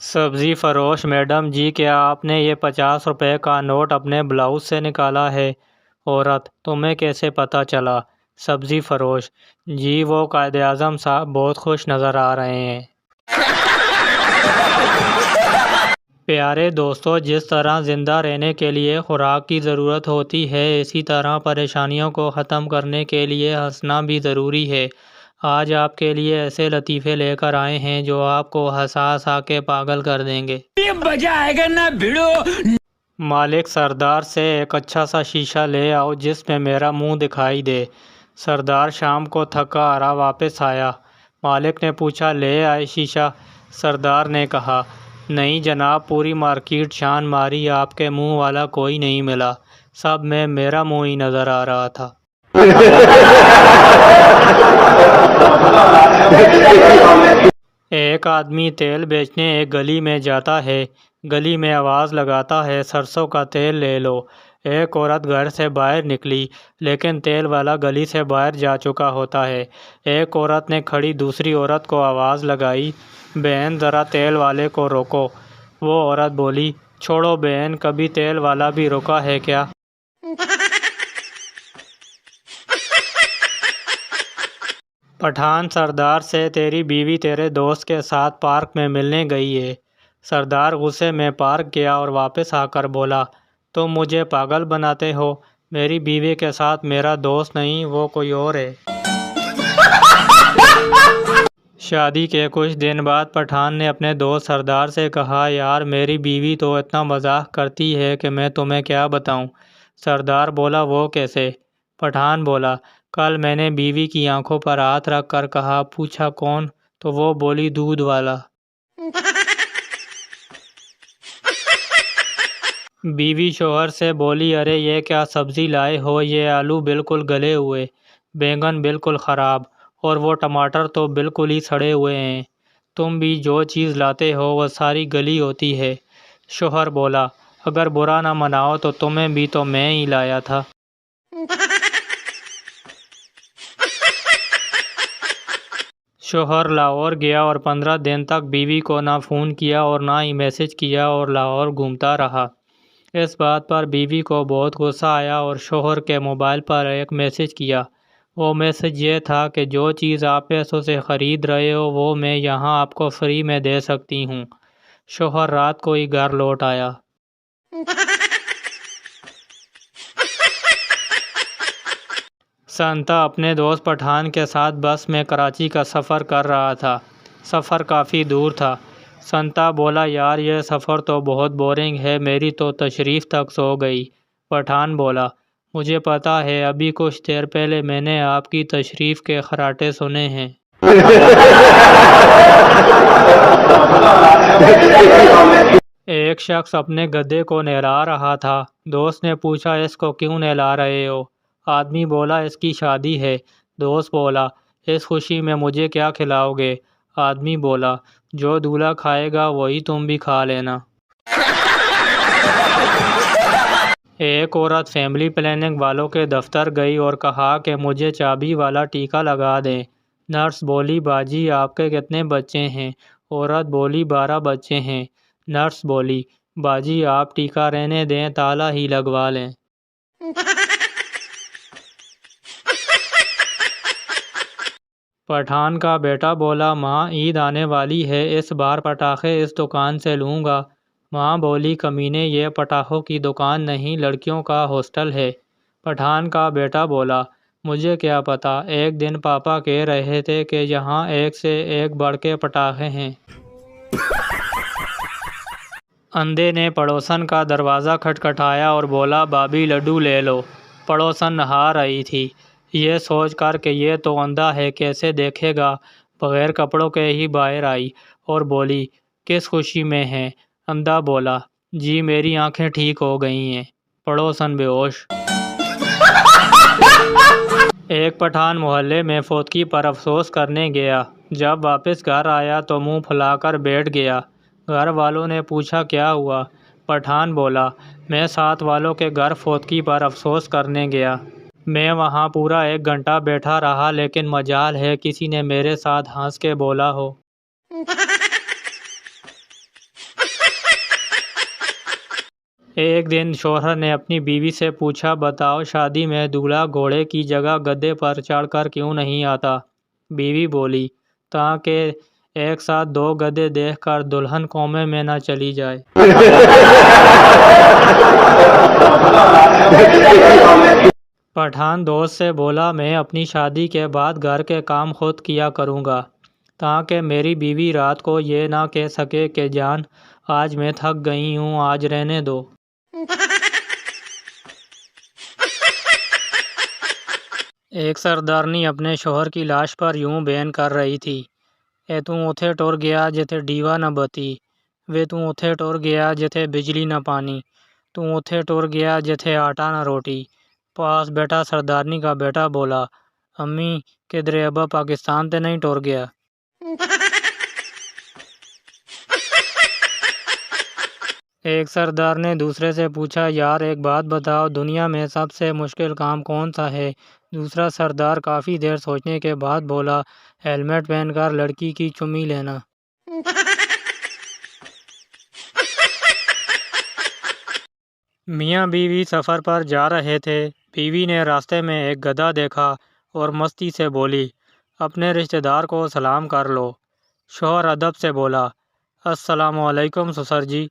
سبزی فروش: میڈم جی کیا آپ نے یہ 50 روپے کا نوٹ اپنے بلاؤز سے نکالا ہے؟ عورت: تمہیں کیسے پتہ چلا؟ سبزی فروش: جی وہ قائد اعظم صاحب بہت خوش نظر آ رہے ہیں۔ پیارے دوستو، جس طرح زندہ رہنے کے لیے خوراک کی ضرورت ہوتی ہے، اسی طرح پریشانیوں کو ختم کرنے کے لیے ہنسنا بھی ضروری ہے۔ آج آپ کے لیے ایسے لطیفے لے کر آئے ہیں جو آپ کو ہنسا ہنسا کے پاگل کر دیں گے۔ یہ مزہ آئے گا نا بھیڑو۔ مالک: سردار سے ایک اچھا سا شیشہ لے آؤ جس میں میرا منہ دکھائی دے۔ سردار شام کو تھکا ہارا واپس آیا۔ مالک نے پوچھا، لے آئے شیشہ؟ سردار نے کہا، نہیں جناب، پوری مارکیٹ چھان ماری، آپ کے منہ والا کوئی نہیں ملا، سب میں میرا منہ ہی نظر آ رہا تھا۔ ایک آدمی تیل بیچنے ایک گلی میں جاتا ہے۔ گلی میں آواز لگاتا ہے، سرسوں کا تیل لے لو۔ ایک عورت گھر سے باہر نکلی، لیکن تیل والا گلی سے باہر جا چکا ہوتا ہے۔ ایک عورت نے کھڑی دوسری عورت کو آواز لگائی، بہن ذرا تیل والے کو روکو۔ وہ عورت بولی، چھوڑو بہن، کبھی تیل والا بھی رکا ہے کیا؟ پٹھان: سردار سے تیری بیوی تیرے دوست کے ساتھ پارک میں ملنے گئی ہے۔ سردار غصے میں پارک گیا اور واپس آ کر بولا، تم مجھے پاگل بناتے ہو، میری بیوی کے ساتھ میرا دوست نہیں، وہ کوئی اور ہے۔ شادی کے کچھ دن بعد پٹھان نے اپنے دوست سردار سے کہا، یار میری بیوی تو اتنا مزاح کرتی ہے کہ میں تمہیں کیا بتاؤں۔ سردار بولا، وہ کیسے؟ پٹھان بولا، کل میں نے بیوی کی آنکھوں پر ہاتھ رکھ کر کہا، پوچھا کون؟ تو وہ بولی، دودھ والا۔ بیوی شوہر سے بولی، ارے یہ کیا سبزی لائے ہو، یہ آلو بالکل گلے ہوئے، بیگن بالکل خراب، اور وہ ٹماٹر تو بالکل ہی سڑے ہوئے ہیں، تم بھی جو چیز لاتے ہو وہ ساری گلی ہوتی ہے۔ شوہر بولا، اگر برا نہ مناؤ تو تمہیں بھی تو میں ہی لایا تھا۔ شوہر لاہور گیا اور 15 دن تک بیوی کو نہ فون کیا اور نہ ہی میسج کیا اور لاہور گھومتا رہا۔ اس بات پر بیوی کو بہت غصہ آیا اور شوہر کے موبائل پر ایک میسج کیا۔ وہ میسج یہ تھا کہ جو چیز آپ پیسوں سے خرید رہے ہو وہ میں یہاں آپ کو فری میں دے سکتی ہوں۔ شوہر رات کو ہی گھر لوٹ آیا۔ سنتا اپنے دوست پٹھان کے ساتھ بس میں کراچی کا سفر کر رہا تھا۔ سفر کافی دور تھا۔ سنتا بولا، یار یہ سفر تو بہت بورنگ ہے، میری تو تشریف تک سو گئی۔ پٹھان بولا، مجھے پتا ہے، ابھی کچھ دیر پہلے میں نے آپ کی تشریف کے خراٹے سنے ہیں۔ ایک شخص اپنے گدھے کو نہلا رہا تھا۔ دوست نے پوچھا، اس کو کیوں نہلا رہے ہو؟ آدمی بولا، اس کی شادی ہے۔ دوست بولا، اس خوشی میں مجھے کیا کھلاؤ گے؟ آدمی بولا، جو دولہا کھائے گا وہی تم بھی کھا لینا۔ ایک عورت فیملی پلاننگ والوں کے دفتر گئی اور کہا کہ مجھے چابی والا ٹیکا لگا دیں۔ نرس بولی، باجی آپ کے کتنے بچے ہیں؟ عورت بولی، 12 بچے ہیں۔ نرس بولی، باجی آپ ٹیکا رہنے دیں، تالا ہی لگوا لیں۔ پٹھان کا بیٹا بولا، ماں عید آنے والی ہے، اس بار پٹاخے اس دکان سے لوں گا۔ ماں بولی، کمینے یہ پٹاخوں کی دکان نہیں، لڑکیوں کا ہاسٹل ہے۔ پٹھان کا بیٹا بولا، مجھے کیا پتا، ایک دن پاپا کہہ رہے تھے کہ یہاں ایک سے ایک بڑھ کے پٹاخے ہیں۔ اندھے نے پڑوسن کا دروازہ کھٹکھٹایا اور بولا، بابی لڈو لے لو۔ پڑوسن نہا رہی تھی۔ یہ سوچ کر کہ یہ تو اندھا ہے، کیسے دیکھے گا، بغیر کپڑوں کے ہی باہر آئی اور بولی، کس خوشی میں ہیں؟ اندھا بولا، جی میری آنکھیں ٹھیک ہو گئی ہیں۔ پڑوسن بے ہوش۔ ایک پٹھان محلے میں فوتگی پر افسوس کرنے گیا۔ جب واپس گھر آیا تو منہ پھلا کر بیٹھ گیا۔ گھر والوں نے پوچھا، کیا ہوا؟ پٹھان بولا، میں ساتھ والوں کے گھر فوتگی پر افسوس کرنے گیا۔ میں وہاں پورا 1 گھنٹہ بیٹھا رہا، لیکن مجال ہے کسی نے میرے ساتھ ہنس کے بولا ہو۔ ایک دن شوہر نے اپنی بیوی سے پوچھا، بتاؤ شادی میں دولہا گھوڑے کی جگہ گدھے پر چڑھ کر کیوں نہیں آتا؟ بیوی بولی، تاکہ ایک ساتھ دو گدھے دیکھ کر دلہن کومے میں نہ چلی جائے۔ پٹھان دوست سے بولا، میں اپنی شادی کے بعد گھر کے کام خود کیا کروں گا، تاکہ میری بیوی رات کو یہ نہ کہہ سکے کہ جان آج میں تھک گئی ہوں، آج رہنے دو۔ ایک سردارنی اپنے شوہر کی لاش پر یوں بیان کر رہی تھی، اے توں اوتھے ٹر گیا جتھے ڈیوا نہ بتی، وے توں اوتھے ٹر گیا جتھے بجلی نہ پانی، توں اوتھے ٹر گیا جتھے آٹا نہ روٹی۔ پاس بیٹا سردارنی کا بیٹا بولا، امی کدھرے ابا پاکستان تے نہیں ٹر گیا؟ ایک سردار نے دوسرے سے پوچھا، یار ایک بات بتاؤ، دنیا میں سب سے مشکل کام کون سا ہے؟ دوسرا سردار کافی دیر سوچنے کے بعد بولا، ہیلمٹ پہن کر لڑکی کی چمی لینا۔ میاں بیوی سفر پر جا رہے تھے۔ بیوی نے راستے میں ایک گدھا دیکھا اور مستی سے بولی، اپنے رشتہ دار کو سلام کر لو۔ شوہر ادب سے بولا، السلام علیکم سسر جی۔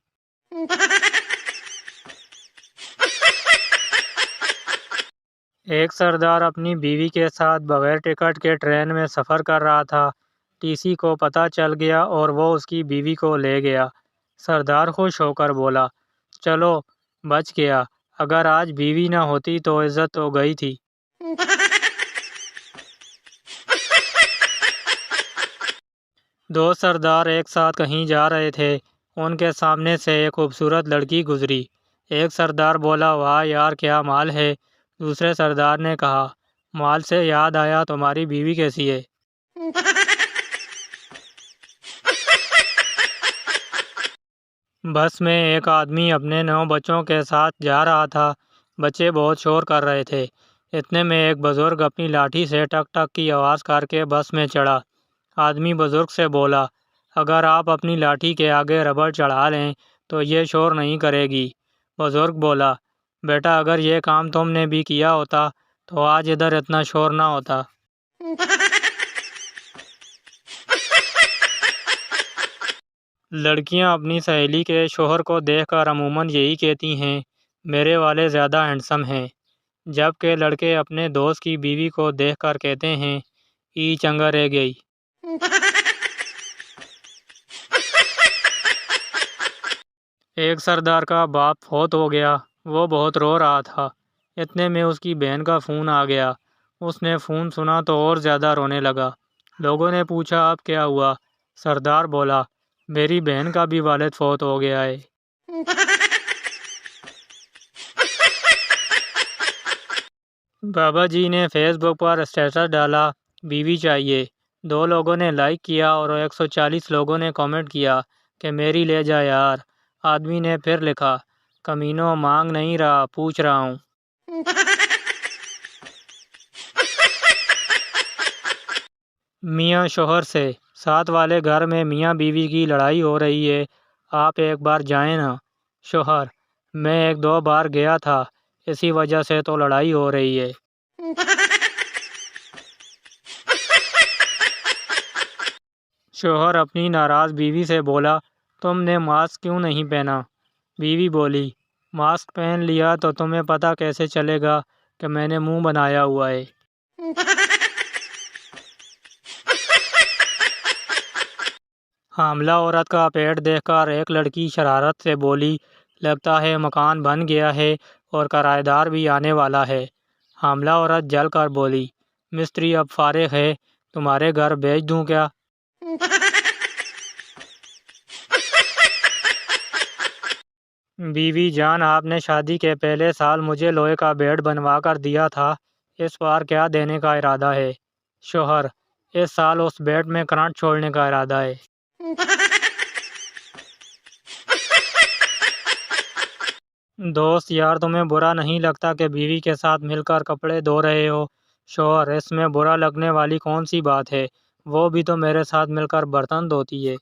ایک سردار اپنی بیوی کے ساتھ بغیر ٹکٹ کے ٹرین میں سفر کر رہا تھا۔ ٹی سی کو پتہ چل گیا اور وہ اس کی بیوی کو لے گیا۔ سردار خوش ہو کر بولا، چلو بچ گیا، اگر آج بیوی نہ ہوتی تو عزت تو گئی تھی۔ دو سردار ایک ساتھ کہیں جا رہے تھے۔ ان کے سامنے سے ایک خوبصورت لڑکی گزری۔ ایک سردار بولا، واہ یار کیا مال ہے۔ دوسرے سردار نے کہا، مال سے یاد آیا تمہاری بیوی کیسی ہے؟ بس میں ایک آدمی اپنے 9 بچوں کے ساتھ جا رہا تھا۔ بچے بہت شور کر رہے تھے۔ اتنے میں ایک بزرگ اپنی لاٹھی سے ٹک ٹک کی آواز کر کے بس میں چڑھا۔ آدمی بزرگ سے بولا، اگر آپ اپنی لاٹھی کے آگے ربڑ چڑھا لیں تو یہ شور نہیں کرے گی۔ بزرگ بولا، بیٹا اگر یہ کام تم نے بھی کیا ہوتا تو آج ادھر اتنا شور نہ ہوتا۔ لڑکیاں اپنی سہیلی کے شوہر کو دیکھ کر عموماً یہی کہتی ہیں، میرے والے زیادہ ہینڈسم ہیں، جبکہ لڑکے اپنے دوست کی بیوی کو دیکھ کر کہتے ہیں، ای چنگا رہ گئی۔ ایک سردار کا باپ فوت ہو گیا۔ وہ بہت رو رہا تھا۔ اتنے میں اس کی بہن کا فون آ گیا۔ اس نے فون سنا تو اور زیادہ رونے لگا۔ لوگوں نے پوچھا، اب کیا ہوا؟ سردار بولا، میری بہن کا بھی والد فوت ہو گیا ہے۔ بابا جی نے فیس بک پر اسٹیٹس ڈالا، بیوی چاہیے۔ 2 لوگوں نے لائک کیا اور 140 لوگوں نے کامنٹ کیا کہ میری لے جا یار۔ آدمی نے پھر لکھا، کمینوں مانگ نہیں رہا، پوچھ رہا ہوں۔ میاں شوہر سے، ساتھ والے گھر میں میاں بیوی کی لڑائی ہو رہی ہے، آپ ایک بار جائیں نا۔ شوہر، میں 1-2 بار گیا تھا، اسی وجہ سے تو لڑائی ہو رہی ہے۔ شوہر اپنی ناراض بیوی سے بولا، تم نے ماسک کیوں نہیں پہنا؟ بیوی بولی، ماسک پہن لیا تو تمہیں پتہ کیسے چلے گا کہ میں نے منہ بنایا ہوا ہے۔ حاملہ عورت کا پیٹ دیکھ کر ایک لڑکی شرارت سے بولی، لگتا ہے مکان بن گیا ہے اور کرایہ دار بھی آنے والا ہے۔ حاملہ عورت جل کر بولی، مستری اب فارغ ہے، تمہارے گھر بھیج دوں کیا؟ بیوی جان، آپ نے شادی کے پہلے سال مجھے لوہے کا بیڈ بنوا کر دیا تھا، اس بار کیا دینے کا ارادہ ہے؟ شوہر، اس سال اس بیڈ میں کرنٹ چھوڑنے کا ارادہ ہے۔ دوست، یار تمہیں برا نہیں لگتا کہ بیوی کے ساتھ مل کر کپڑے دھو رہے ہو؟ شوہر، اس میں برا لگنے والی کون سی بات ہے، وہ بھی تو میرے ساتھ مل کر برتن دھوتی ہے۔